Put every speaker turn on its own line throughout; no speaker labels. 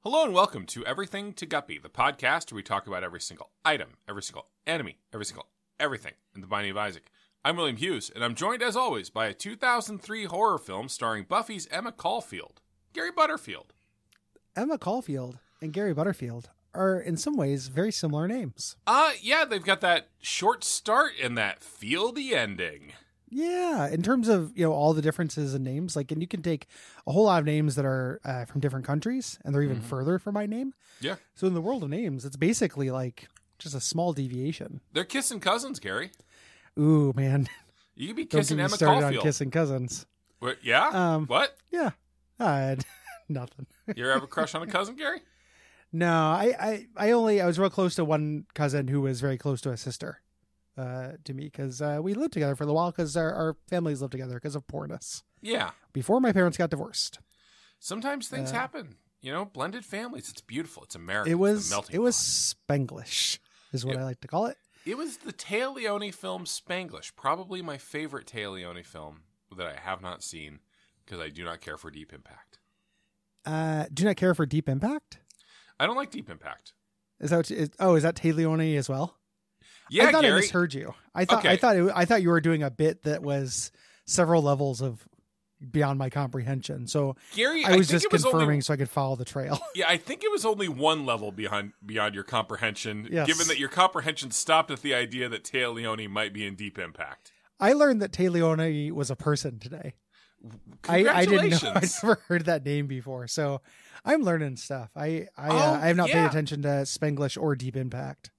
Hello and welcome to Everything to Guppy, the podcast where we talk about every single item, every single enemy, every single everything in the Binding of Isaac. I'm William Hughes, and I'm joined as always by a 2003 horror film starring Buffy's Emma Caulfield, Gary Butterfield.
Emma Caulfield and Gary Butterfield are in some ways very similar names.
Yeah, they've got that short start and that fieldy ending.
Yeah, in terms of, all the differences in names, and you can take a whole lot of names that are from different countries, and they're even further from my name.
Yeah.
So in the world of names, it's basically just a small deviation.
They're kissing cousins, Gary.
Ooh, man.
You could be kissing
Don't
Emma
get me started
Caulfield.
On kissing cousins.
What, yeah? What?
Yeah. Nothing.
You ever have a crush on a cousin, Gary?
No, I was real close to one cousin who was very close to a sister. To me, because we lived together for a while because our families lived together because of poorness.
Yeah.
Before my parents got divorced.
Sometimes things happen. Blended families. It's beautiful. It's American.
It was
Spanglish,
is what I like to call it.
It was the Téa Leoni film Spanglish, probably my favorite Téa Leoni film that I have not seen because I do not care for Deep Impact.
Do you not care for Deep Impact?
I don't like Deep Impact.
Is that is that Téa Leoni as well?
Yeah,
I thought
Gary.
I misheard you. I thought you were doing a bit that was several levels of beyond my comprehension. So
Gary,
I was just confirming so I could follow the trail.
Yeah, I think it was only one level beyond your comprehension,
yes.
Given that your comprehension stopped at the idea that Téa Leoni might be in Deep Impact.
I learned that Téa Leoni was a person today. I didn't know. I'd never heard that name before. So I'm learning stuff. I have not paid attention to Spanglish or Deep Impact.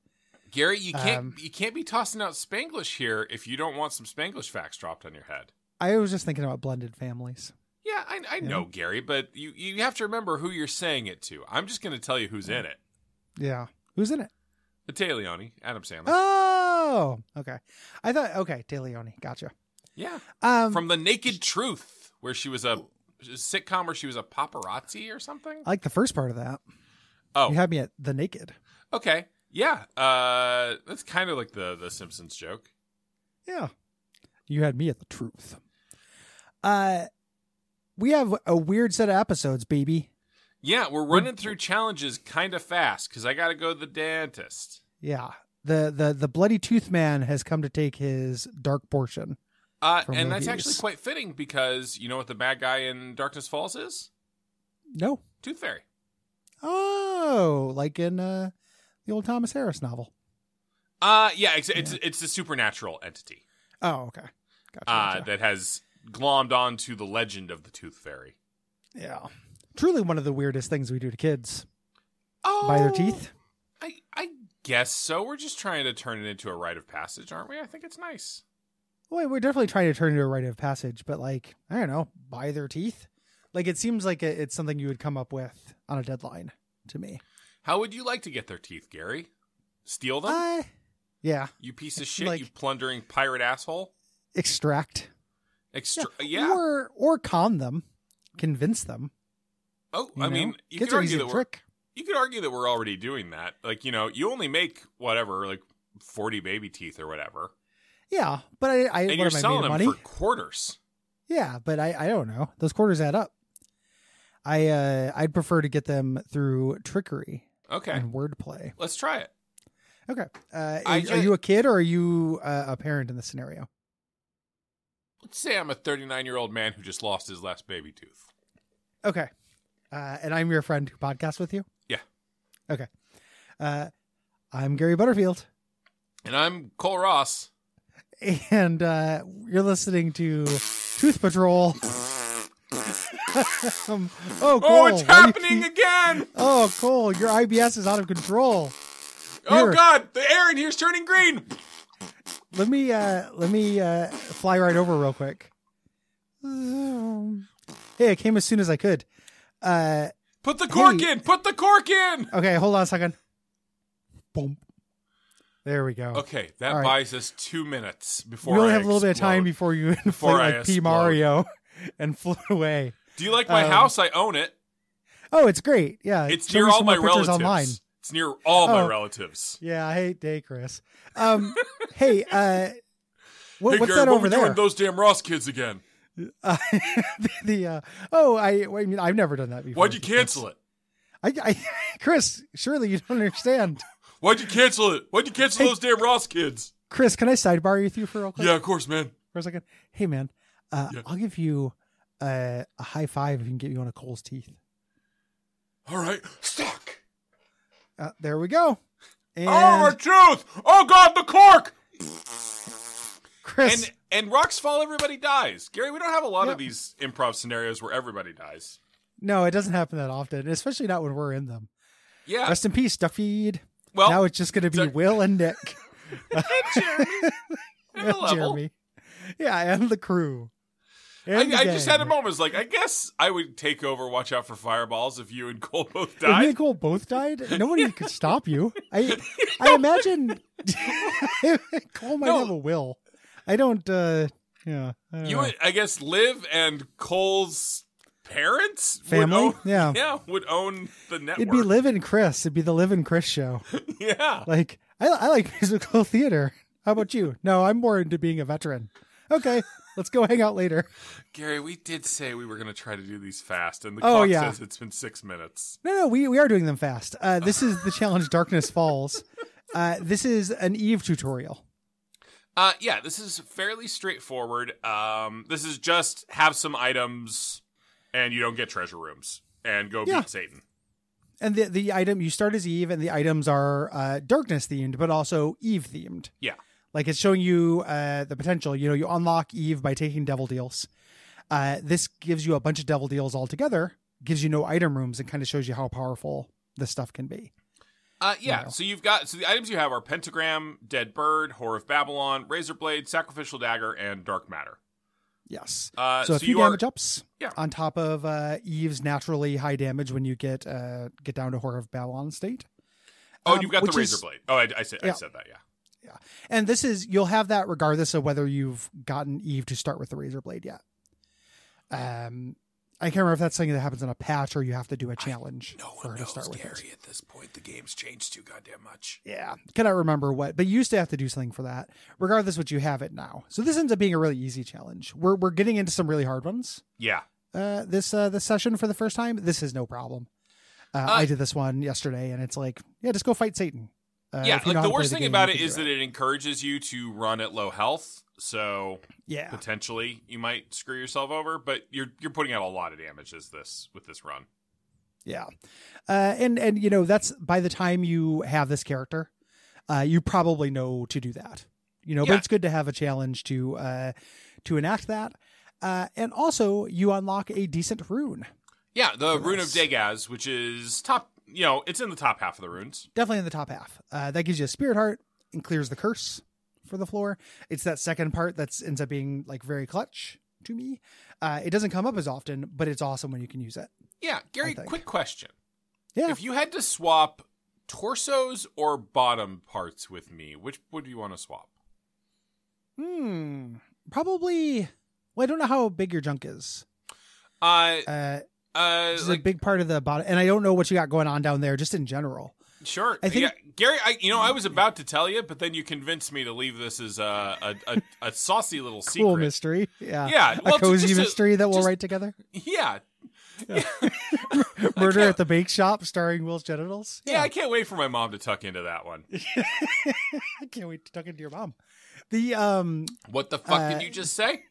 Gary, you can't be tossing out Spanglish here if you don't want some Spanglish facts dropped on your head.
I was just thinking about blended families.
Yeah, I know, Gary, but you have to remember who you're saying it to. I'm just going to tell you who's in it.
Yeah. Who's in it?
Téa Leoni, Adam Sandler.
Oh, okay. Téa Leoni. Gotcha.
Yeah. From The Naked Truth, where she was a sitcom where she was a paparazzi or something.
I like the first part of that.
Oh.
You had me at The Naked.
Okay. Yeah, that's kind of like the Simpsons joke.
Yeah. You had me at the truth. We have a weird set of episodes, baby.
Yeah, we're running through challenges kind of fast because I got to go to the dentist.
Yeah. The Bloody Tooth Man has come to take his dark portion.
And that's actually quite fitting because you know what the bad guy in Darkness Falls is?
No.
Tooth Fairy.
Oh, like in... the old Thomas Harris novel.
Yeah, it's a supernatural entity.
Oh, okay. Gotcha.
That has glommed onto the legend of the Tooth Fairy.
Yeah. Truly one of the weirdest things we do to kids.
Oh.
Buy their teeth?
I guess so. We're just trying to turn it into a rite of passage, aren't we? I think it's nice.
Well, we're definitely trying to turn it into a rite of passage, but I don't know, buy their teeth? It seems like it's something you would come up with on a deadline to me.
How would you like to get their teeth, Gary? Steal them?
Yeah.
You piece of shit, you plundering pirate asshole.
Extract.
Yeah.
Or con them. Convince them.
Oh, I mean, you could argue that we're already doing that. You only make whatever, 40 baby teeth or whatever.
Yeah, but
and you're selling them for quarters.
Yeah, but I don't know. Those quarters add up. I'd prefer to get them through trickery.
Okay.
And wordplay.
Let's try it.
Okay. Are you a kid or are you a parent in this scenario?
Let's say I'm a 39-year-old man who just lost his last baby tooth.
Okay. And I'm your friend who podcasts with you?
Yeah.
Okay. I'm Gary Butterfield.
And I'm Cole Ross.
And you're listening to Tooth Patrol.
Cole, it's happening again!
Oh, Cole, your IBS is out of control.
Oh God, the air in here's turning green.
Let me fly right over real quick. Hey, I came as soon as I could.
Put the cork in. Put the cork in.
Okay, hold on a second. Boom. There we go.
Okay, that buys us 2 minutes before
we only have a little bit of time before you play like P. Mario and float away.
Do you like my house? I own it.
Oh, it's great. Yeah,
it's near all my relatives.
Online.
It's near all my relatives.
Yeah, I hate day, Chris. Hey, what's
Gary,
that over there?
Doing those damn Ross kids again.
I mean, I've never done that before.
Why'd you cancel it?
Chris, surely you don't understand.
Why'd you cancel it? Why'd you cancel those damn Ross kids?
Chris, can I sidebar with you for real quick?
Yeah, of course, man.
For a second. Hey, man, I'll give you a high five if you can get you one of Cole's teeth.
All right. Stuck.
There we go. And
my tooth! Oh, God, the cork!
Chris.
And rocks fall, everybody dies. Gary, we don't have a lot of these improv scenarios where everybody dies.
No, it doesn't happen that often, especially not when we're in them.
Yeah.
Rest in peace, Duckfeed.
Well,
now it's just going to be Will and Nick.
And Jeremy. And
Jeremy. Yeah, and the crew.
I just had a moment. I was like, I guess I would take over Watch Out for Fireballs if you and Cole both died.
If me and Cole both died? Nobody could stop you. I imagine Cole might have a will. I don't,
You would, I guess, Liv and Cole's parents?
Family?
Would own the network.
It'd be Liv and Chris. It'd be the Liv and Chris show.
Yeah.
Like, I like musical theater. How about you? No, I'm more into being a veteran. Okay, let's go hang out later.
Gary, we did say we were going to try to do these fast, and the clock says it's been 6 minutes.
No, we are doing them fast. This is the challenge Darkness Falls. This is an Eve tutorial.
This is fairly straightforward. This is just have some items, and you don't get treasure rooms, and go beat Satan.
And the item, you start as Eve, and the items are darkness themed, but also Eve themed.
Yeah.
Like it's showing you the potential. You know, you unlock Eve by taking devil deals. This gives you a bunch of devil deals altogether, gives you no item rooms, and kind of shows you how powerful this stuff can be.
So the items you have are Pentagram, Dead Bird, Whore of Babylon, Razor Blade, Sacrificial Dagger, and Dark Matter.
Yes. So a few damage ups on top of Eve's naturally high damage when you get down to Whore of Babylon state.
Oh, you've got the Razor Blade. Oh, I said that, yeah.
Yeah. And you'll have that regardless of whether you've gotten Eve to start with the Razor Blade yet. I can't remember if that's something that happens in a patch or you have to do a challenge for her to start with it.
At this point, the game's changed too goddamn much.
Yeah. Cannot remember what, but you used to have to do something for that. Regardless what you have it now. So this ends up being a really easy challenge. We're getting into some really hard ones.
Yeah.
This session for the first time, this is no problem. I did this one yesterday and it's like, just go fight Satan.
The worst thing about it is that it encourages you to run at low health, so potentially you might screw yourself over. But you're putting out a lot of damage with this run.
Yeah, and you know that's by the time you have this character, you probably know to do that. You know, but it's good to have a challenge to enact that, and also you unlock a decent rune. Yeah,
the Rune of Dagaz, which is top. You know, it's in the top half of the runes.
Definitely in the top half. That gives you a spirit heart and clears the curse for the floor. It's that second part that ends up being like very clutch to me. It doesn't come up as often, but it's awesome when you can use it.
Yeah, Gary, quick question.
Yeah.
If you had to swap torsos or bottom parts with me, which would you want to swap?
Probably. Well, I don't know how big your junk is. It's a big part of the bottom, and I don't know what you got going on down there, just in general.
Sure, I think Gary. I was about to tell you, but then you convinced me to leave this as a saucy little secret,
cool mystery.
Yeah,
well, a cozy mystery that we'll write together.
Yeah.
Murder at the Bake Shop, starring Will's genitals.
Yeah, I can't wait for my mom to tuck into that one.
I can't wait to tuck into your mom.
What the fuck did you just say?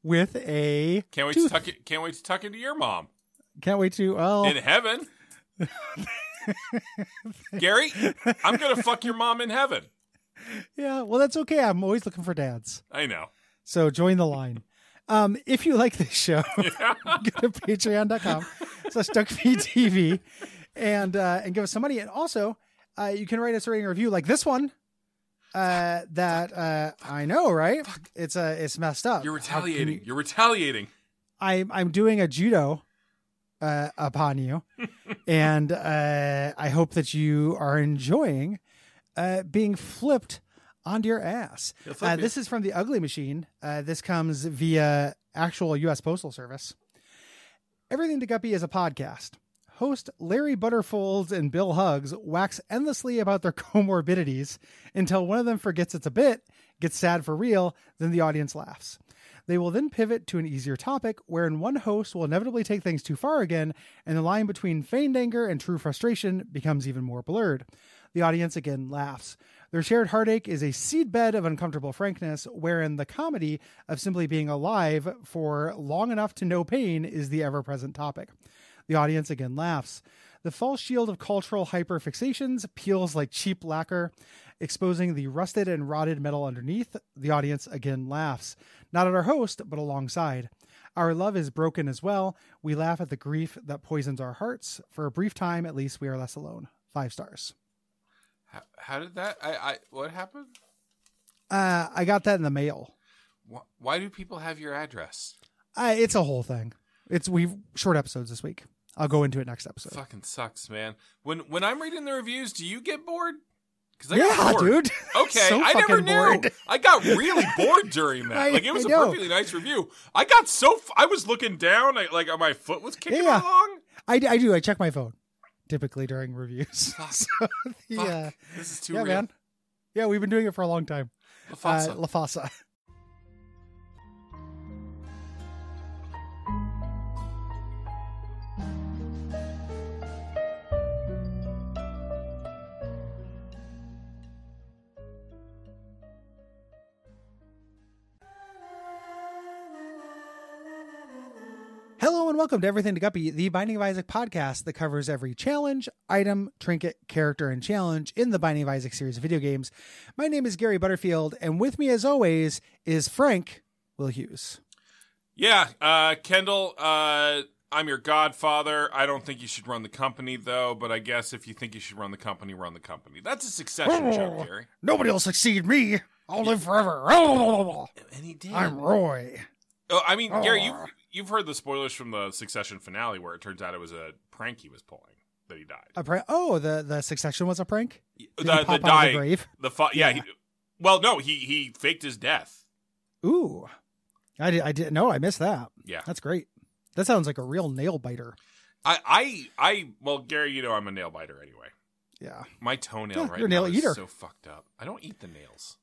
With a
can't wait to tuck into your mom.
Can't wait to
in heaven. Gary, I'm gonna fuck your mom in heaven.
Yeah, well that's okay. I'm always looking for dads.
I know.
So join the line. If you like this show, go to patreon.com/Duckfeed.tv and give us some money. And also, you can write us a rating or review like this one. That I know, right? It's messed up.
You're retaliating. You're retaliating.
I'm doing a judo upon you, and I hope that you are enjoying being flipped onto your ass. This is from the Ugly Machine. This comes via actual U.S. Postal Service. Everything to Guppy is a podcast. Host Larry Butterfolds and Bill Huggs wax endlessly about their comorbidities until one of them forgets it's a bit, gets sad for real, then the audience laughs. They will then pivot to an easier topic, wherein one host will inevitably take things too far again, and the line between feigned anger and true frustration becomes even more blurred. The audience again laughs. Their shared heartache is a seedbed of uncomfortable frankness, wherein the comedy of simply being alive for long enough to know pain is the ever-present topic. The audience again laughs. The false shield of cultural hyperfixations peels like cheap lacquer, exposing the rusted and rotted metal underneath. The audience again laughs. Not at our host, but alongside. Our love is broken as well. We laugh at the grief that poisons our hearts. For a brief time, at least, we are less alone. 5 stars.
How did that? What happened?
I got that in the mail.
Why do people have your address?
It's a whole thing. We've short episodes this week. I'll go into it next episode.
Fucking sucks, man. When I'm reading the reviews, do you get bored?
Yeah, dude.
Okay,
so
I never knew.
Bored.
I got really bored during that. It was a perfectly nice review. I got I was looking down, my foot was kicking along.
I do. I check my phone typically during reviews. So,
this is too real.
Man. Yeah, we've been doing it for a long time. La Fossa. Hello and welcome to Everything to Guppy, the Binding of Isaac podcast that covers every challenge, item, trinket, character, and challenge in the Binding of Isaac series of video games. My name is Gary Butterfield, and with me as always is Frank Will Hughes.
Yeah, Kendall, I'm your godfather. I don't think you should run the company, though, but I guess if you think you should run the company, run the company. That's a Succession joke, Gary.
Nobody will succeed me. I'll live forever.
And he did.
I'm Roy.
Gary, you've heard the spoilers from the Succession finale where it turns out it was a prank he was pulling that he died.
The Succession was a prank?
The dying.
The grave?
He faked his death.
Ooh. I didn't know. I missed that.
Yeah.
That's great. That sounds like a real nail biter.
Well, Gary, I'm a nail biter anyway.
Yeah.
My toenail
you're a nail
now
eater.
Is so fucked up. I don't eat the nails.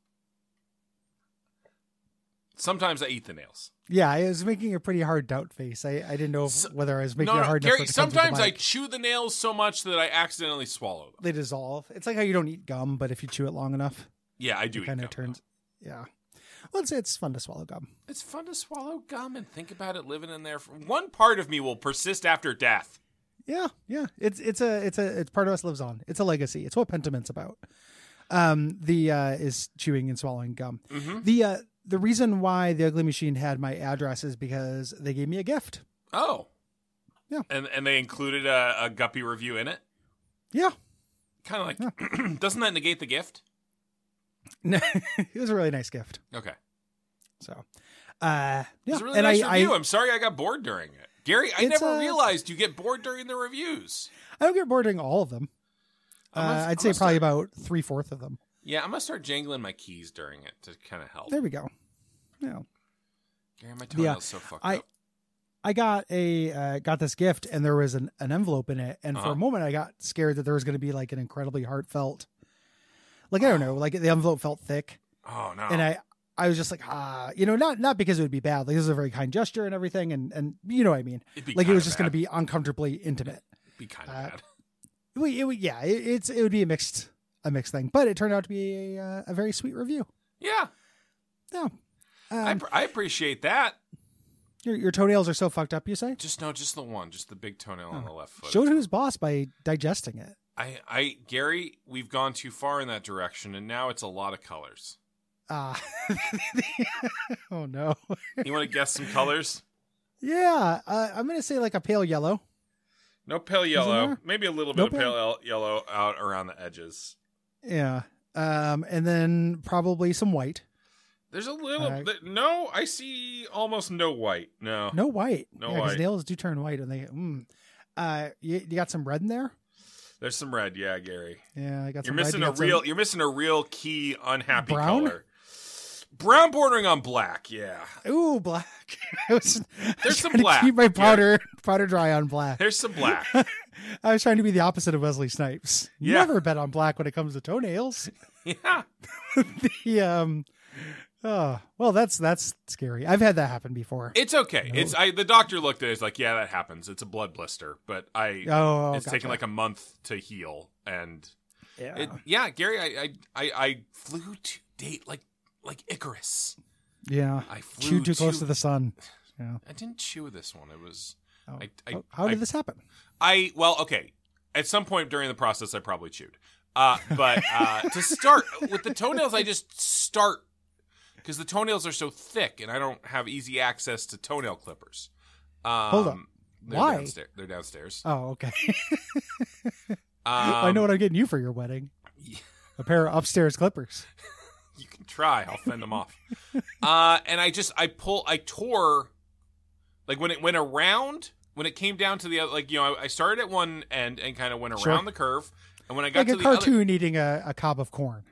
Sometimes I eat the nails.
Yeah, I was making a pretty hard doubt face. I didn't know whether I was making it hard enough.
Gary, sometimes I chew the nails so much that I accidentally swallow them.
They dissolve. It's like how you don't eat gum, but if you chew it long enough.
Yeah, I do eat gum.
Turns. Yeah. Well, it's fun to swallow gum.
It's fun to swallow gum and think about it living in there. One part of me will persist after death.
Yeah. It's part of us lives on. It's a legacy. It's what Pentament's about. Is chewing and swallowing gum. Mm-hmm. The reason why the Ugly Machine had my address is because they gave me a gift.
Oh.
Yeah.
And they included a Guppy review in it?
Yeah.
Kind of like, doesn't that negate the gift?
No, it was a really nice gift.
Okay.
So,
yeah. It was a really nice review. I'm sorry I got bored during it. Gary, I never realized you get bored during the reviews.
I don't get bored during all of them. I'd say probably about 3/4 of them.
Yeah, I'm going to start jangling my keys during it to kind of help.
There we go. Yeah.
Gary, my toenail's so fucked up.
I got this gift and there was an envelope in it. And for a moment I got scared that there was going to be like an incredibly heartfelt, I don't know, like the envelope felt thick.
Oh no.
And I was just like, not because it would be bad. Like this is a very kind gesture and everything. And you know what I mean? It was just going to be uncomfortably intimate.
It'd be kind of bad.
It would be a mixed thing, but it turned out to be a very sweet review.
Yeah.
Yeah.
I appreciate that.
Your toenails are so fucked up, you say?
Just the one, just the big toenail on the left foot.
Showed who's boss by digesting it.
Gary, we've gone too far in that direction, and now it's a lot of colors.
Oh no.
You want to guess some colors?
Yeah, I'm going to say like a pale yellow.
No pale yellow. Maybe a little bit of pale yellow out around the edges.
Yeah. And then probably some white.
There's a little bit. No, I see almost no white. No
white.
No white.
Because nails do turn white when they. You got some red in there?
There's some red, yeah, Gary.
Yeah, I got
you're
some
missing
red.
You're missing a real key unhappy
brown?
color. Brown bordering on black, yeah.
Ooh, black.
There's some black.
Keep my powder dry on black.
There's some black.
I was trying to be the opposite of Wesley Snipes.
Yeah.
Never bet on black when it comes to toenails.
Yeah.
Oh, well, that's scary. I've had that happen before.
It's okay. The doctor looked at it. It's like, yeah, that happens. It's a blood blister, but it's taken like a month to heal. And Gary, I flew to date like Icarus.
Yeah, I flew too close to the sun. Yeah,
I didn't chew this one. It was.
How did this happen?
Okay. At some point during the process, I probably chewed. But to start with the toenails, I just start because the toenails are so thick, and I don't have easy access to toenail clippers.
Hold on. Why?
They're downstairs.
Oh, okay. I know what I'm getting you for your wedding. A pair of upstairs clippers.
You can try. I'll fend them off. And I tore, like when it went around, when it came down to the other, like, I started at one end and kind of went around the curve. And when I got to the
cartoon eating a cob of corn.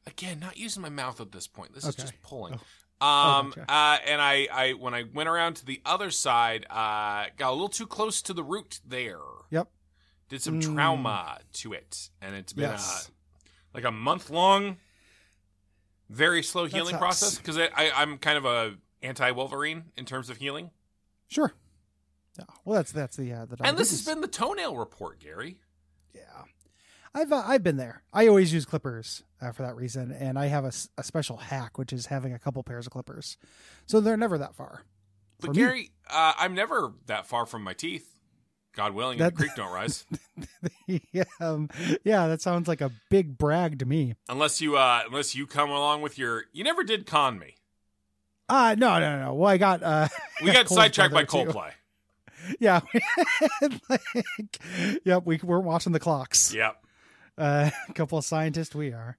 Again, not using my mouth at this point. This is just pulling.
Gotcha.
And I when I went around to the other side, got a little too close to the root there.
Yep.
Did some trauma to it, and it's been like a month-long, very slow healing process because I'm kind of a anti-Wolverine in terms of healing.
Sure. Yeah. Well, that's the
and this has been the toenail report, Gary.
Yeah. I've been there. I always use clippers for that reason, and I have a special hack, which is having a couple pairs of clippers, so they're never that far.
But Gary, I'm never that far from my teeth. God willing, the creek don't rise.
Yeah, that sounds like a big brag to me.
Unless you come along with you never did con me.
No. Well, I got
we got sidetracked by Coldplay.
Yeah, yep. We weren't watching the clocks.
Yep.
A couple of scientists we are.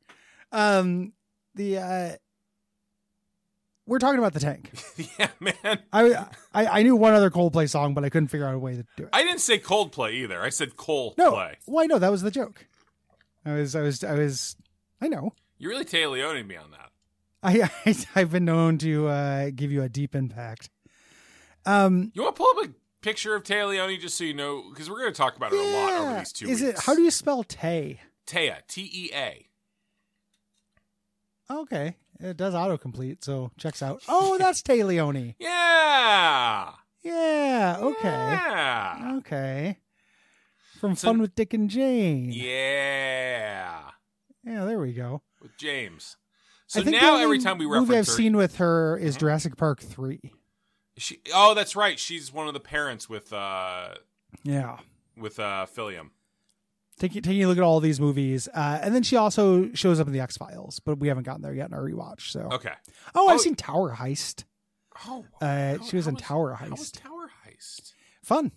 We're talking about the tank.
Yeah, man.
I knew one other Coldplay song, but I couldn't figure out a way to do it.
I didn't say Coldplay either. I said Coldplay.
No, well, I know that was the joke. I know.
You really Tay Leone me on that.
I've been known to give you a deep impact.
You want to pull up a picture of Tay Leone just so you know, because we're going to talk about it a lot over these 2 weeks.
How do you spell Tay?
Taya, T-E-A.
Okay. It does autocomplete, so checks out. Oh, that's Tay Leone.
Yeah.
Yeah. Okay.
Yeah.
Okay. From Fun with Dick and Jane.
Yeah.
Yeah, there we go.
With James. So now every time we reference
I've seen with her is Jurassic Park 3.
Oh, that's right. She's one of the parents with Philium.
Taking a look at all these movies, and then she also shows up in the X-Files, but we haven't gotten there yet in our rewatch. So
okay.
Oh, I've seen Tower Heist.
Oh,
she was in Tower Heist.
How was Tower Heist?
Fun.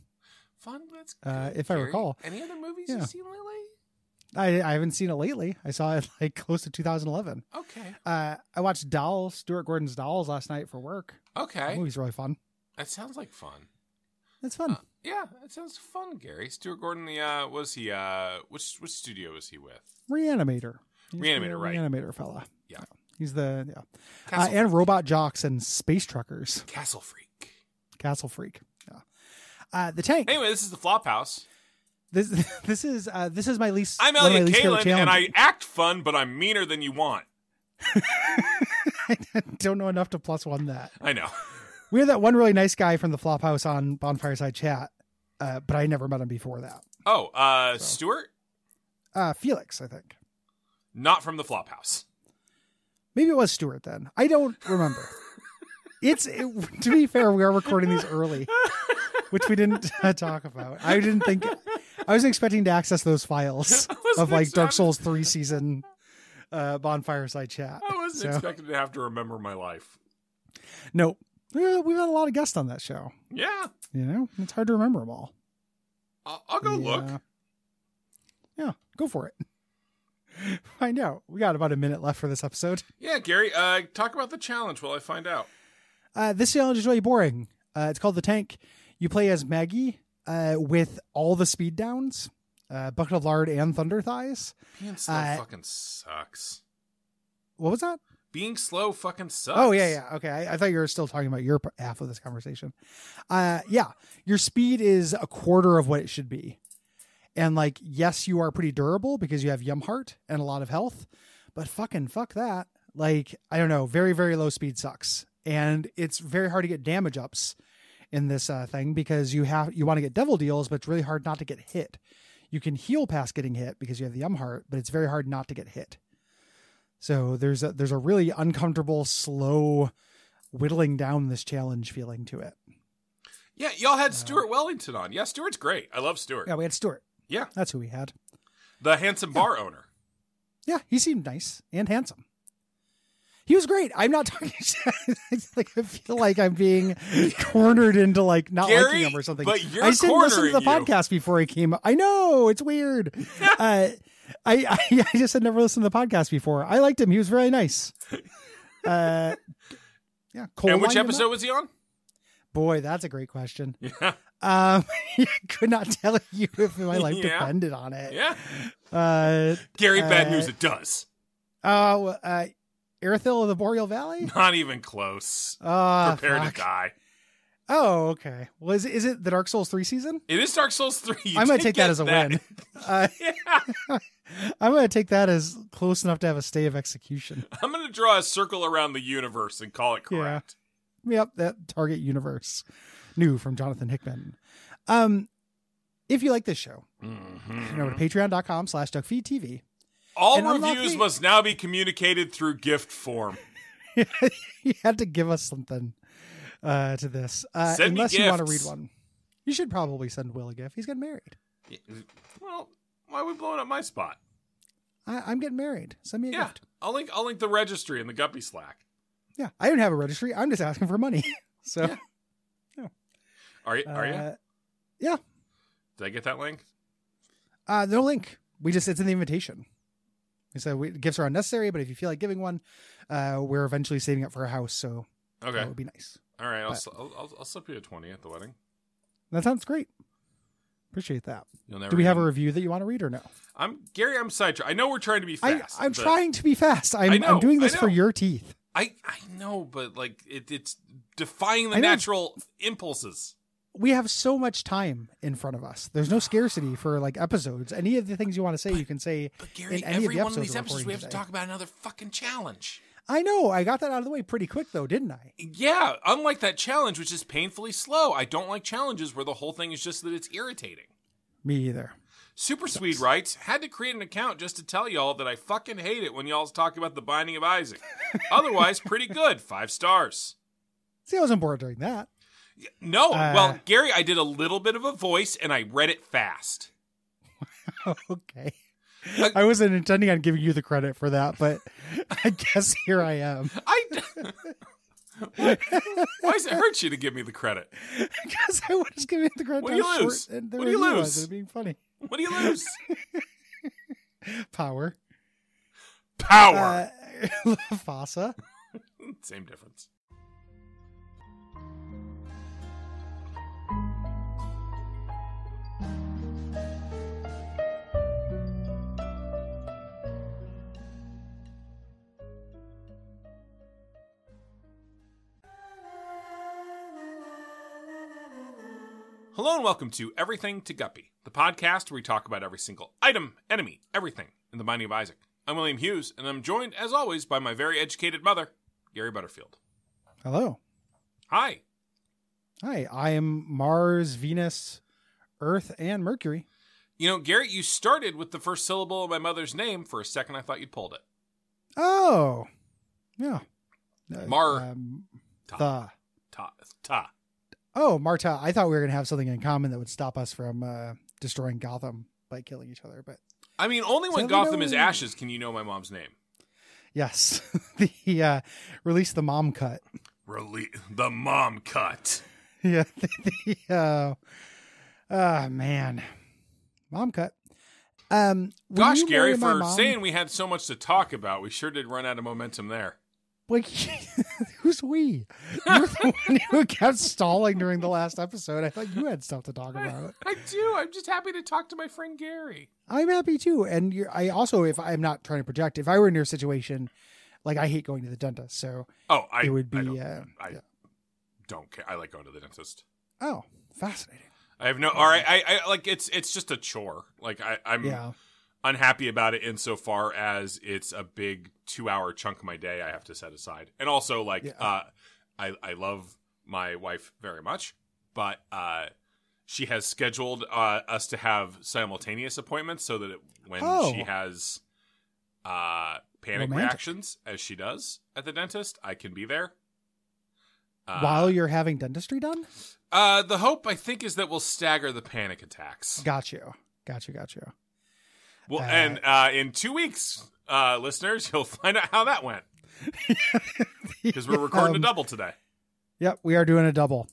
That's good.
If I recall.
Any other movies you've seen lately?
I haven't seen it lately. I saw it like close to 2011.
Okay.
I watched Dolls, Stuart Gordon's Dolls last night for work.
Okay.
That movie's really fun.
That sounds like fun.
It's fun.
Yeah, that sounds fun, Gary. Stuart Gordon, was he, which studio was he with?
Reanimator.
Reanimator, right.
Reanimator fella.
Yeah.
He's and Robot Jocks and Space Truckers.
Castle Freak.
Yeah. The tank.
Anyway, this is the Flophouse.
This is my least.
I'm Elliot Kalin, and I act fun, but I'm meaner than you want.
I don't know enough to +1 that.
I know.
We had that one really nice guy from the Flophouse on Bonfireside Chat, but I never met him before that.
Oh, Stuart?
Felix, I think.
Not from the Flophouse.
Maybe it was Stuart then. I don't remember. To be fair, we are recording these early, which we didn't talk about. I was expecting to access those files of like Dark Souls 3 season Bonfireside Chat.
I wasn't expecting to have to remember my life.
Nope. We've had a lot of guests on that show.
Yeah.
It's hard to remember them all.
I'll go look.
Yeah, go for it. Find out. We got about a minute left for this episode.
Yeah, Gary, talk about the challenge while I find out.
This challenge is really boring. It's called The Tank. You play as Maggie with all the speed downs, Bucket of Lard and Thunder Thighs.
Being slow fucking sucks.
What was that?
Being slow fucking sucks.
Oh, yeah. Okay. I thought you were still talking about your half of this conversation. Yeah. Your speed is a quarter of what it should be. And yes, you are pretty durable because you have Yum Heart and a lot of health, but fuck that. Like, I don't know, very, very low speed sucks. And it's very hard to get damage ups in this thing because you want to get devil deals, but it's really hard not to get hit. You can heal past getting hit because you have the heart, but it's very hard not to get hit. So there's a really uncomfortable, slow whittling down this challenge feeling to it.
Yeah, y'all had Stuart Wellington on. Yeah, Stuart's great. I love Stuart.
Yeah, we had Stuart.
Yeah.
That's who we had.
The handsome bar owner.
Yeah, he seemed nice and handsome. He was great. I'm not talking. Like, I feel like I'm being cornered into like not
Gary,
liking him or something.
But you're
I didn't listen to the
you.
podcast before he came. I know it's weird. I just had never listened to the podcast before. I liked him. He was very nice. Yeah.
And which episode was he on?
Boy, that's a great question.
Yeah.
I could not tell you if my life depended on it.
Yeah. Gary, bad news. It does.
Erithil of the Boreal Valley?
Not even close. Prepare to die.
Oh, okay. Well, is it the Dark Souls 3 season?
It is Dark Souls 3.
I'm going to take that as a win. I'm going to take that as close enough to have a stay of execution.
I'm going to draw a circle around the universe and call it correct.
Yeah. Yep, that target universe. New from Jonathan Hickman. If you like this show, head over to patreon.com/Duckfeed.tv.
All reviews must now be communicated through gift form.
You had to give us something to this. Unless you want to read one. You should probably send Will a gift. He's getting married.
Well, why are we blowing up my spot?
I'm getting married. Send me a gift.
I'll link the registry in the Guppy Slack.
Yeah, I don't have a registry. I'm just asking for money. So,
yeah. Are you?
Yeah.
Did I get that link?
No link. It's in the invitation. So gifts are unnecessary, but if you feel like giving one, we're eventually saving up for a house, so that would be nice.
All right, I'll slip you a 20 at the wedding.
That sounds great. Appreciate that.
Do
we have a review that you want to read or no?
I'm sidetracked. I know we're trying to be fast.
I'm trying to be fast. I'm doing this for your teeth.
I know, but like it's defying the natural impulses.
We have so much time in front of us. There's no scarcity for like episodes. Any of the things you want to say, you can say.
But Gary,
in any
every
of the
one of these
episodes
episodes, we have to talk about another fucking challenge.
I know. I got that out of the way pretty quick, though, didn't I?
Yeah. Unlike that challenge, which is painfully slow. I don't like challenges where the whole thing is just that it's irritating.
Me either.
Super Swede writes, had to create an account just to tell y'all that I fucking hate it when y'all talk about the Binding of Isaac. Otherwise, pretty good. 5 stars.
See, I wasn't bored during that.
No. Well, Gary, I did a little bit of a voice and I read it fast.
Okay. I wasn't intending on giving you the credit for that, but I guess here I am.
Why does it hurt you to give me the credit?
Because I was giving the credit.
What do you lose?
What do you lose? It being funny.
What do you lose?
Power. Fossa.
Same difference. Hello and welcome to Everything to Guppy, the podcast where we talk about every single item, enemy, everything in the Binding of Isaac. I'm William Hughes, and I'm joined, as always, by my very educated mother, Gary Butterfield.
Hello.
Hi.
Hi, I am Mars, Venus, Earth, and Mercury.
You know, Gary, you started with the first syllable of my mother's name. For a second, I thought you'd pulled it.
Oh. Yeah.
Ta.
Oh, Marta. I thought we were going to have something in common that would stop us from destroying Gotham by killing each other. But
I mean, only when Gotham is ashes can you know my mom's name.
Yes. The release the mom cut.
The mom cut.
Yeah. Man. Mom cut.
Gosh, Gary, for saying we had so much to talk about, we sure did run out of momentum there.
Like, who's we? You're the one who kept stalling during the last episode. I thought you had stuff to talk about.
I do. I'm just happy to talk to my friend Gary.
I'm happy too. And I also, if I'm not trying to project, if I were in your situation, like I hate going to the dentist, so it would be. I
don't care. I like going to the dentist.
Oh, fascinating.
I have no. All right. I like it's just a chore. Like I'm.
Yeah.
unhappy about it insofar as it's a big 2-hour chunk of my day I have to set aside. And also, like, I love my wife very much, but she has scheduled us to have simultaneous appointments so that when she has panic reactions, as she does at the dentist, I can be there.
While you're having dentistry done?
The hope, I think, is that we'll stagger the panic attacks.
Got you.
Well, and in 2 weeks, listeners, you'll find out how that went. Because we're recording a double today.
Yep, we are doing a double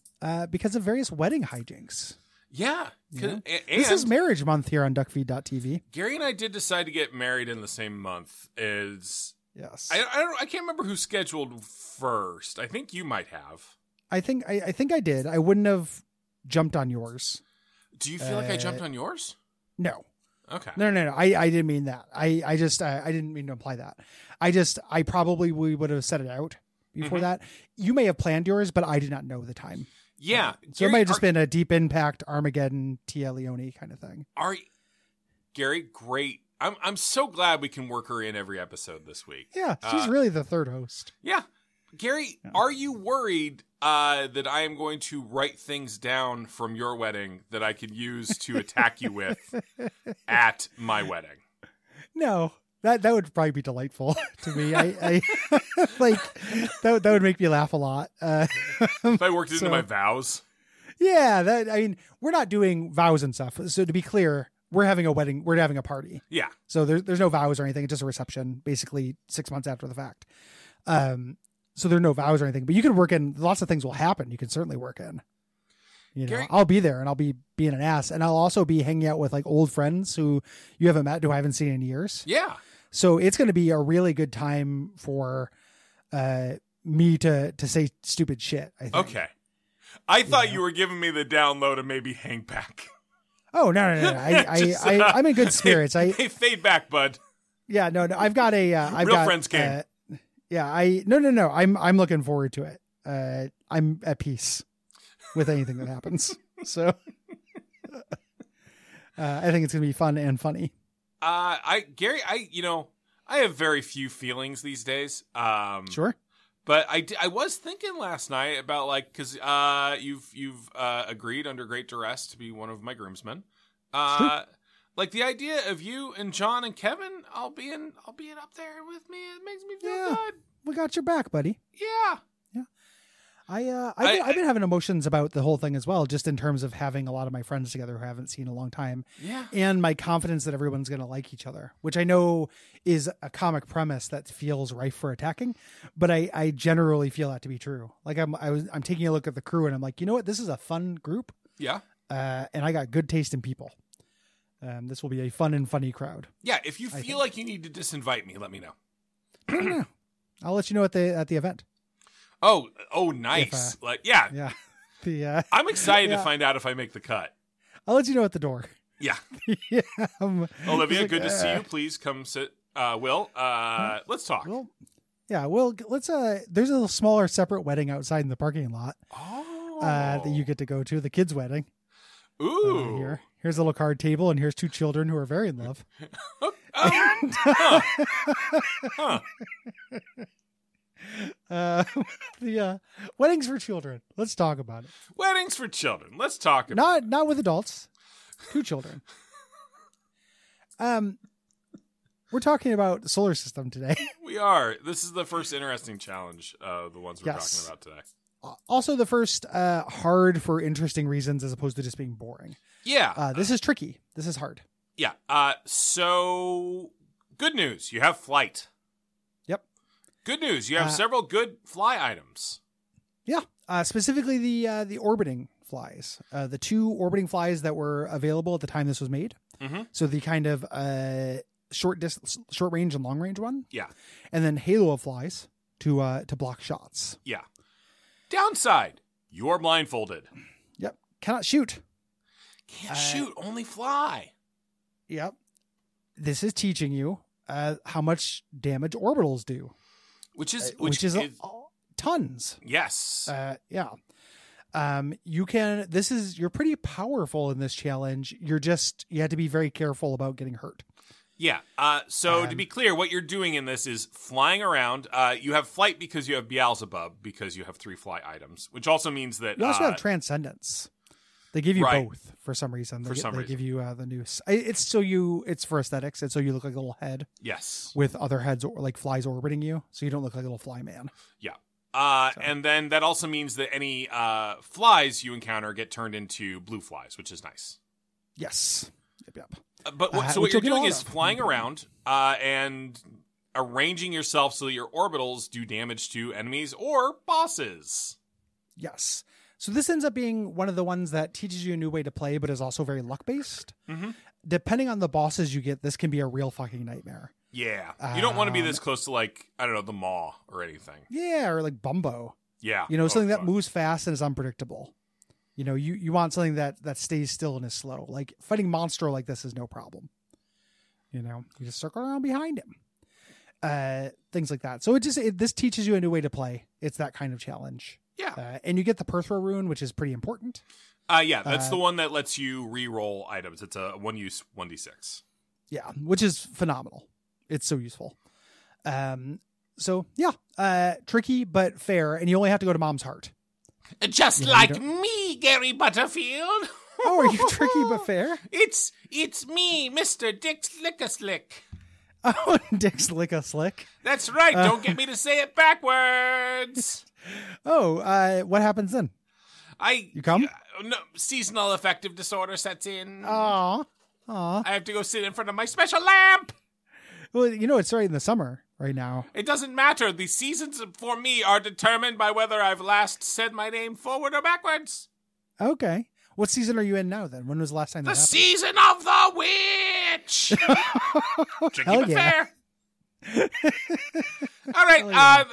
because of various wedding hijinks.
Yeah.
And this is marriage month here on Duckfeed.tv.
Gary and I did decide to get married in the same month. Yes. I can't remember who scheduled first. I think you might have.
I think I did. I wouldn't have jumped on yours.
Do you feel like I jumped on yours?
No.
Okay.
No. I didn't mean that. I didn't mean to imply that. I probably would have set it out before that. You may have planned yours, but I did not know the time.
Yeah.
So Gary, it might have just been a Deep Impact, Armageddon, Tia Leone kind of thing.
Gary, great. I'm so glad we can work her in every episode this week.
Yeah, she's really the third host.
Yeah. Gary, are you worried that I am going to write things down from your wedding that I could use to attack you with at my wedding?
No, that would probably be delightful to me. I like that would make me laugh a lot.
If I worked into my vows.
Yeah, we're not doing vows and stuff. So to be clear, we're having a wedding. We're having a party.
Yeah.
So there's no vows or anything. It's just a reception, basically 6 months after the fact. So there are no vows or anything, but you can work in, lots of things will happen. You can certainly work in, Gary, I'll be there and I'll be being an ass. And I'll also be hanging out with like old friends who you haven't met, who I haven't seen in years.
Yeah.
So it's going to be a really good time for, me to say stupid shit, I think.
Okay. I thought you were giving me the download to maybe hang back.
Oh, no. I'm in good spirits.
Hey, fade back, bud.
Yeah, no, I've got a,
Real friends came.
Yeah, no. I'm looking forward to it. I'm at peace with anything that happens. So I think it's going to be fun and funny.
Gary, I have very few feelings these days.
Sure.
But I was thinking last night about like, cause, you've agreed under great duress to be one of my groomsmen.
Sure.
Like the idea of you and John and Kevin, I'll be up there with me. It makes me feel good.
We got your back, buddy.
Yeah.
I've been having emotions about the whole thing as well, just in terms of having a lot of my friends together who I haven't seen in a long time.
Yeah.
And my confidence that everyone's going to like each other, which I know is a comic premise that feels rife for attacking, but I generally feel that to be true. Like I'm taking a look at the crew and I'm like, you know what? This is a fun group.
Yeah.
And I got good taste in people. This will be a fun and funny crowd.
Yeah. If you feel like you need to disinvite me, let me know.
No. I'll let you know at the event.
Oh, nice.
Yeah.
I'm excited to find out if I make the cut.
I'll let you know at the door.
Yeah.
Yeah.
Olivia, good to see you. Please come sit. Will, let's talk.
Well, yeah. Well, let's. There's a little smaller separate wedding outside in the parking lot.
Oh.
That you get to go to, the kids' wedding.
Ooh.
Here's a little card table, and here's two children who are very in love. The weddings for children. Let's talk about it.
Weddings for children. Let's talk about
not with adults. Two children. We're talking about the solar system today.
We are. This is the first interesting challenge of the ones we're talking about today.
Also the first hard for interesting reasons as opposed to just being boring.
Yeah.
This is tricky. This is hard.
Yeah. So good news. You have flight.
Yep.
Good news. You have several good fly items.
Yeah. Specifically the orbiting flies. The two orbiting flies that were available at the time this was made.
Mm-hmm.
So the kind of short range and long range one.
Yeah.
And then halo of flies to block shots.
Yeah. Downside, you're blindfolded.
Yep. Cannot shoot.
Can't shoot, only fly.
Yep. This is teaching you how much damage orbitals do. Which is tons.
Yes.
Yeah. You're pretty powerful in this challenge. You have to be very careful about getting hurt.
Yeah. So to be clear, what you're doing in this is flying around. You have flight because you have Beelzebub, because you have 3 fly items, which also means that
you also have Transcendence. They give you both for some reason. They give you the new. It's for aesthetics. It's so you look like a little head.
Yes.
With other heads like flies orbiting you, so you don't look like a little fly man.
Yeah. And then that also means that any flies you encounter get turned into blue flies, which is nice.
Yes. Yep.
But what you're doing is flying around and arranging yourself so that your orbitals do damage to enemies or bosses.
Yes. So this ends up being one of the ones that teaches you a new way to play, but is also very luck-based.
Mm-hmm.
Depending on the bosses you get, this can be a real fucking nightmare.
Yeah. You don't want to be this close to, like, I don't know, the Maw or anything.
Yeah, or like Bumbo.
Yeah.
Something that moves fast and is unpredictable. You want something that stays still and is slow. Like, fighting Monstro like this is no problem. You just circle around behind him. Things like that. So this teaches you a new way to play. It's that kind of challenge.
Yeah.
And you get the Perthro rune, which is pretty important.
Yeah, that's the one that lets you re-roll items. It's a one-use 1d6.
Yeah, which is phenomenal. It's so useful. Tricky but fair, and you only have to go to Mom's Heart.
Just like me, Gary Butterfield.
Oh, are you tricky but fair?
It's me, Mr. Dick Slick-a-Slick.
Oh, Dick Slick-a-Slick.
That's right. Don't get me to say it backwards.
What happens then? You come?
No, seasonal affective disorder sets in.
Aw.
I have to go sit in front of my special lamp.
Well, it's right in the summer right now.
It doesn't matter. The seasons for me are determined by whether I've last said my name forward or backwards.
Okay. What season are you in now, then? When was the last time that happened?
The season of the witch! Tricky but fair. All right.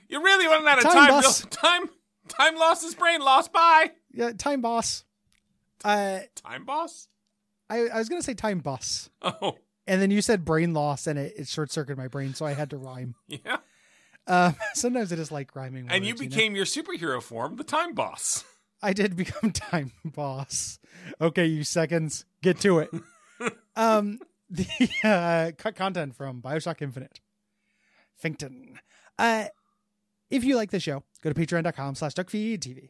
You're really running out of time. Time lost is brain lost. Bye.
Yeah, time boss.
Time boss?
I was going to say time boss.
Oh.
And then you said brain loss, and it short-circuited my brain, so I had to rhyme.
Yeah.
Sometimes I just like rhyming words.
And you became your superhero form, the time boss.
I did become time boss. Okay, you seconds. Get to it. The cut content from BioShock Infinite. Finkton. If you like the show, go to patreon.com/Duckfeed.tv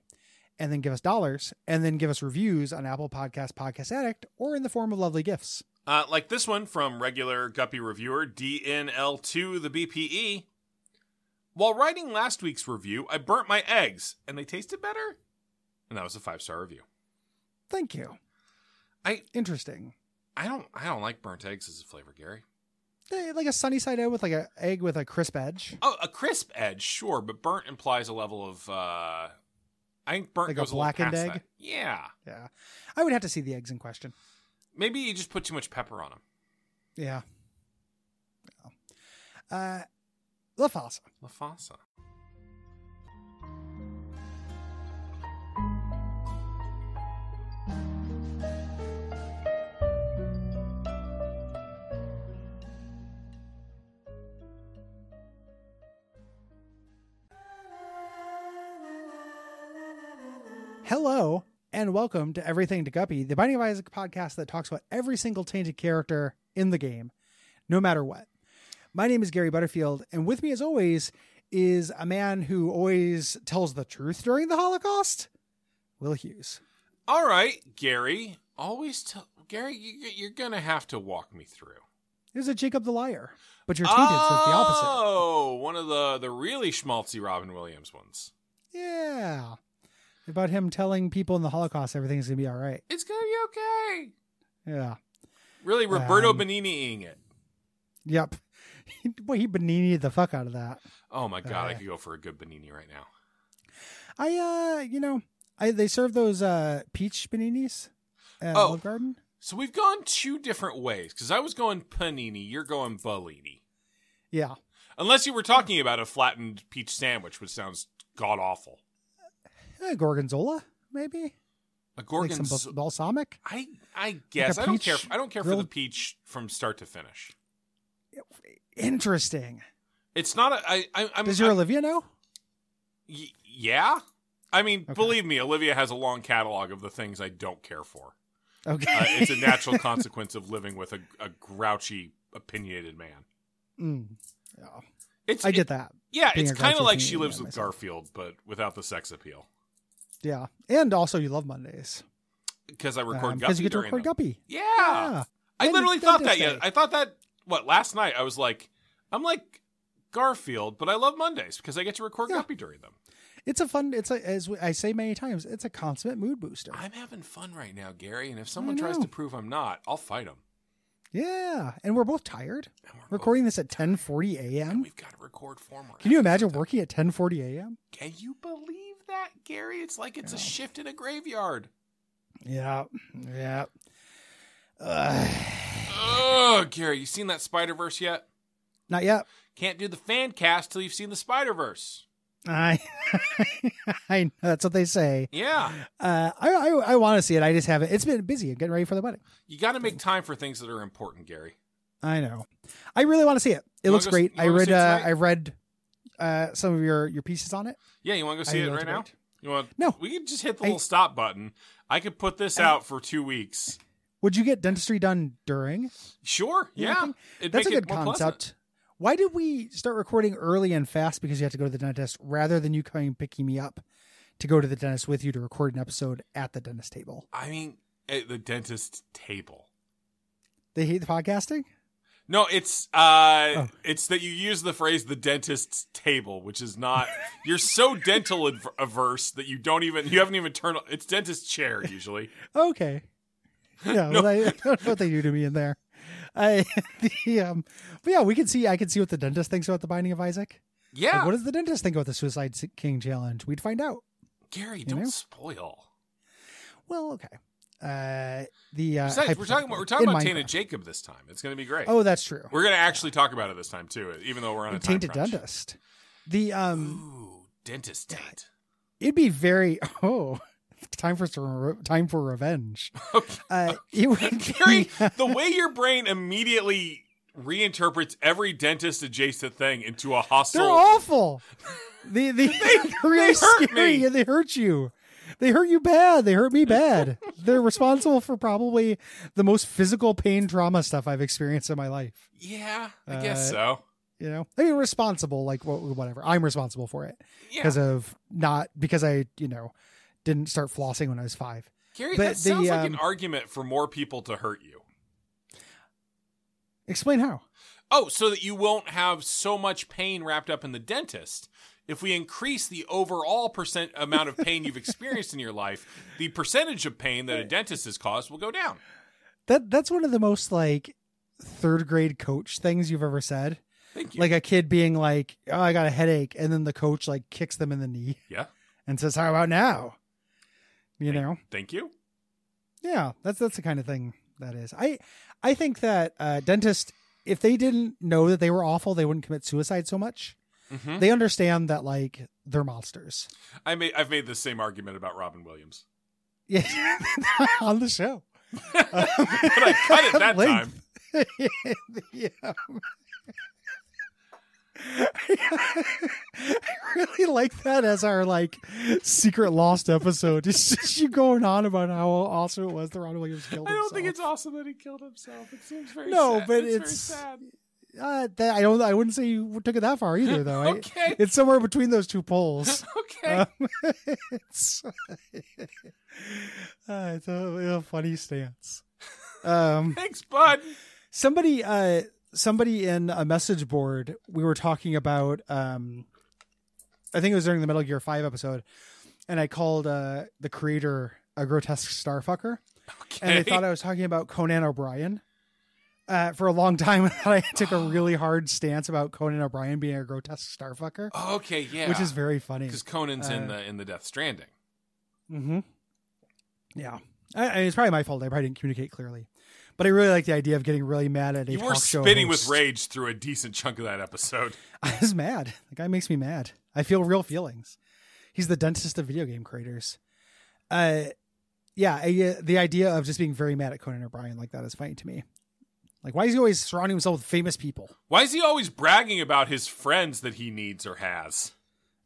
and then give us dollars and then give us reviews on Apple Podcasts, Podcast Addict, or in the form of lovely gifts.
Like this one from regular Guppy reviewer DNL2 the BPE. While writing last week's review, I burnt my eggs and they tasted better. And that was a 5-star review.
Thank you. Interesting.
I don't like burnt eggs as a flavor, Gary.
Like a sunny side out with like an egg with a crisp edge.
Oh, a crisp edge, sure, but burnt implies a level of I think burnt
like
goes
a blackened
little past
egg.
That. Yeah.
Yeah. I would have to see the eggs in question.
Maybe you just put too much pepper on them.
Yeah. La Fossa.
La Fossa.
Hello, and welcome to Everything to Guppy, the Binding of Isaac podcast that talks about every single tainted character in the game, no matter what. My name is Gary Butterfield, and with me, as always, is a man who always tells the truth during the Holocaust, Will Hughes.
All right, Gary. Gary, you're going to have to walk me through.
There's a Jacob the Liar, but you're tainted, so it's the opposite.
Oh, one of the really schmaltzy Robin Williams ones.
Yeah. About him telling people in the Holocaust everything's going to be all right.
It's going to be okay.
Yeah.
Really, Roberto Benigni-ing it.
Yep. He Benigni the fuck out of that.
Oh my God, I could go for a good Benigni right now.
They serve those peach Beninis at Olive Garden.
So we've gone two different ways, because I was going panini, you're going Bellini.
Yeah.
Unless you were talking about a flattened peach sandwich, which sounds god-awful.
Gorgonzola, maybe?
A gorgonzola?
Like some balsamic?
I guess.
Like
I don't care for the peach from start to finish.
Interesting.
It's not
Does your Olivia know?
Yeah. I mean, Believe me, Olivia has a long catalog of the things I don't care for.
Okay.
It's a natural consequence of living with a grouchy, opinionated man.
Yeah. I get that.
Yeah, it's kind of like She Lives with Garfield, but without the sex appeal.
Yeah. And also you love Mondays.
Because I record Guppy.
Because you get to record Guppy.
Yeah. I literally thought that yet. I thought that, last night I was like, I'm like Garfield, but I love Mondays because I get to record Guppy during them.
It's as I say many times, it's a consummate mood booster.
I'm having fun right now, Gary, and if someone tries to prove I'm not, I'll fight them.
Yeah, and we're both tired. Recording this at 10:40 a.m.
We've got to record 4 more.
Can you imagine working at 10:40 a.m.?
Can you believe that, Gary? It's like it's a shift in a graveyard.
Yeah.
Gary, you seen that Spider-Verse yet?
Not yet.
Can't do the fan cast till you've seen the Spider-Verse.
I know, that's what they say.
Yeah.
I want to see it. I just haven't. It's been busy. I'm getting ready for the wedding.
You got to make time for things that are important, Gary.
I know. I really want to see it. It looks great. I read some of your pieces on it.
Yeah, you want to go see it right now? You want?
No.
We can just hit the little stop button. I could put this out for 2 weeks.
Would you get dentistry done during?
Sure. Yeah.
That's a good concept. Pleasant. Why did we start recording early and fast because you have to go to the dentist rather than you coming picking me up to go to the dentist with you to record an episode at the dentist table?
I mean, at the dentist table.
They hate the podcasting?
No, it's that you use the phrase "the dentist's table," which is not. You're so dental averse that you haven't even turned. It's dentist chair usually.
Okay. Yeah, no. Well, I don't know what they do to me in there. But yeah, I can see what the dentist thinks about The Binding of Isaac.
Yeah.
Like, what does the dentist think about the Suicide King challenge? We'd find out.
Gary, don't spoil.
Well, okay.
Besides, we're talking about Tainted Jacob this time. It's going to be great.
Oh, that's true.
We're going to actually talk about it this time too, even though we're on a time
Tainted
crunch.
Dentist.
Dentist Taint.
It'd be very time for revenge.
Okay. Gary, the way your brain immediately reinterprets every dentist adjacent thing into a hostile.
They're awful. They're really scary and they hurt you. They hurt you bad. They hurt me bad. They're responsible for probably the most physical pain trauma stuff I've experienced in my life.
Yeah, I guess so.
You know, I mean, responsible, like whatever. I'm responsible for it because I, didn't start flossing when I was 5.
Gary, that sounds like an argument for more people to hurt you.
Explain how.
Oh, so that you won't have so much pain wrapped up in the dentist. If we increase the overall amount of pain you've experienced in your life, the percentage of pain that a dentist has caused will go down.
That's one of the most like 3rd grade coach things you've ever said.
Thank you.
Like a kid being like, "Oh, I got a headache," and then the coach like kicks them in the knee.
Yeah.
And says, "How about now?"
Thank you.
Yeah, that's the kind of thing that is. I think that dentists, if they didn't know that they were awful, they wouldn't commit suicide so much. Mm-hmm. They understand that like they're monsters.
I've made the same argument about Robin Williams.
Yeah, on the show.
But I cut it that time.
Yeah. I really like that as our like secret lost episode. It's just you going on about how awesome it was that Robin Williams killed himself.
I don't think it's awesome that he killed himself. It seems very sad.
No, but
it's very sad.
I wouldn't say you took it that far either, though.
Okay.
It's somewhere between those two poles.
Okay.
It's a funny stance.
Thanks, bud.
Somebody in a message board, we were talking about, I think it was during the Metal Gear 5 episode, and I called the creator a grotesque starfucker. Okay. And they thought I was talking about Conan O'Brien. For a long time, I thought I took a really hard stance about Conan O'Brien being a grotesque starfucker.
Okay, yeah.
Which is very funny.
Because Conan's in the Death Stranding.
Mm-hmm. Yeah. It's probably my fault. I probably didn't communicate clearly. But I really like the idea of getting really mad at a talk show host.
You were spinning with rage through a decent chunk of that episode.
I was mad. The guy makes me mad. I feel real feelings. He's the dentist of video game creators. The idea of just being very mad at Conan O'Brien like that is funny to me. Like, why is he always surrounding himself with famous people?
Why is he always bragging about his friends that he needs or has?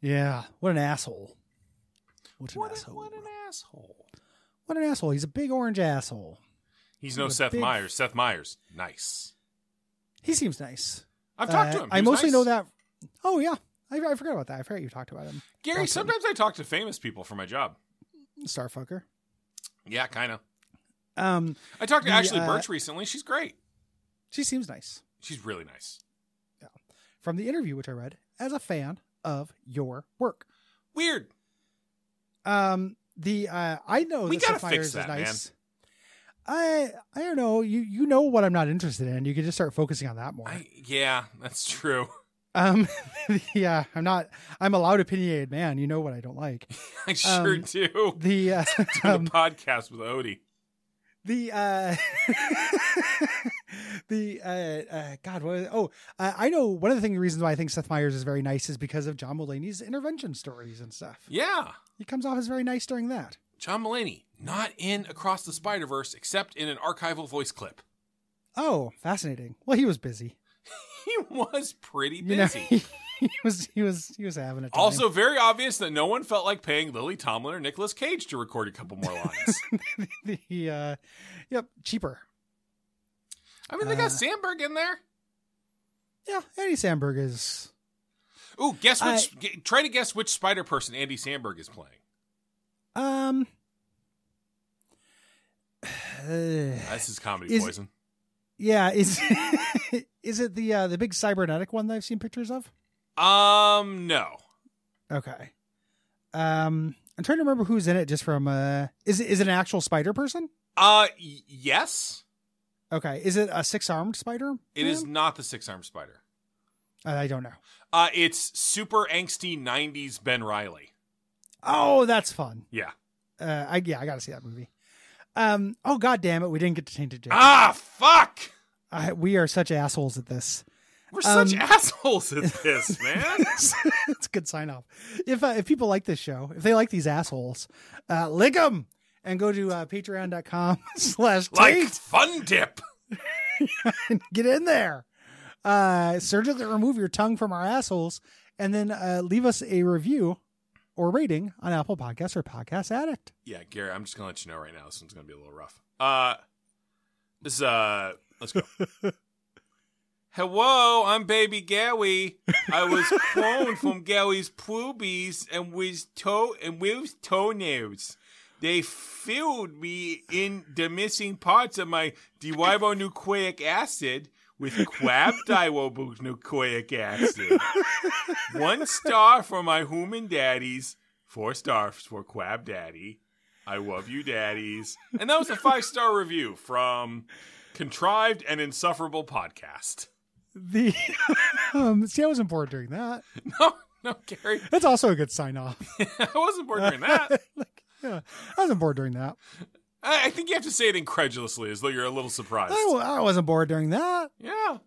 Yeah, what an asshole. What an asshole.
What an asshole.
What an asshole. He's a big orange asshole.
He's no Seth Meyers. Seth Meyers, nice.
He seems nice.
I've talked to him.
I mostly know that. Oh, yeah. I forgot about that. I forgot you talked about him.
Gary, sometimes I talk to famous people for my job.
Starfucker.
Yeah, kind of. I talked to Ashley Birch recently. She's great. She
seems nice.
She's really nice.
Yeah. From the interview, which I read, as a fan of your work.
Weird.
I know
we
that
gotta
Seth
fix
Meyers
that,
is nice.
Man.
I don't know. You know what I'm not interested in. You could just start focusing on that more.
Yeah, that's true.
Yeah, I'm a loud opinionated man. You know what I don't like.
I sure do.
The
podcast with Odie.
God, I know one of the reasons why I think Seth Meyers is very nice is because of John Mulaney's intervention stories and stuff.
Yeah.
He comes off as very nice during that.
John Mulaney, not in Across the Spider-Verse, except in an archival voice clip.
Oh, fascinating. Well, he was busy.
He was pretty busy.
He was having a time.
Also very obvious that no one felt like paying Lily Tomlin or Nicolas Cage to record a couple more lines.
Yep, cheaper.
I mean, they got Sandberg in there.
Yeah, Andy Samberg is.
Ooh, try to guess which Spider person Andy Samberg is playing. This is comedy poison.
Yeah, is it the big cybernetic one that I've seen pictures of?
No.
Okay. I'm trying to remember who's in it just from is it an actual spider person?
Yes.
Okay. Is it a 6-armed spider?
It is not the 6-armed spider.
I don't know.
It's super angsty 90s Ben Reilly.
Oh, that's fun.
Yeah.
I got to see that movie. Oh, God damn it. We didn't get to Tainted.
Ah, fuck.
We are such assholes at this.
We're such assholes at this, man.
It's a good sign off. If people like this show, if they like these assholes, lick them and go to patreon.com/Taint.
Like Fun Dip.
Get in there. Surgically remove your tongue from our assholes and then leave us a review or rating on Apple Podcasts or Podcast Addict.
Yeah, Gary, I'm just going to let you know right now. This one's going to be a little rough. Let's go. Hello, I'm Baby Gowie. I was cloned from Gowie's poobies and with toenails. They filled me in the missing parts of my deoxyribonucleic acid with quabdiwonucleic acid. 1 star for my human daddies. 4 stars for Quab Daddy. I love you, daddies. And that was a 5-star review from Contrived and Insufferable Podcast.
See, I wasn't bored during that.
No, Gary.
That's also a good sign off.
I wasn't bored during that.
I wasn't bored during that.
I think you have to say it incredulously, as though you're a little surprised.
I wasn't bored during that.
Yeah.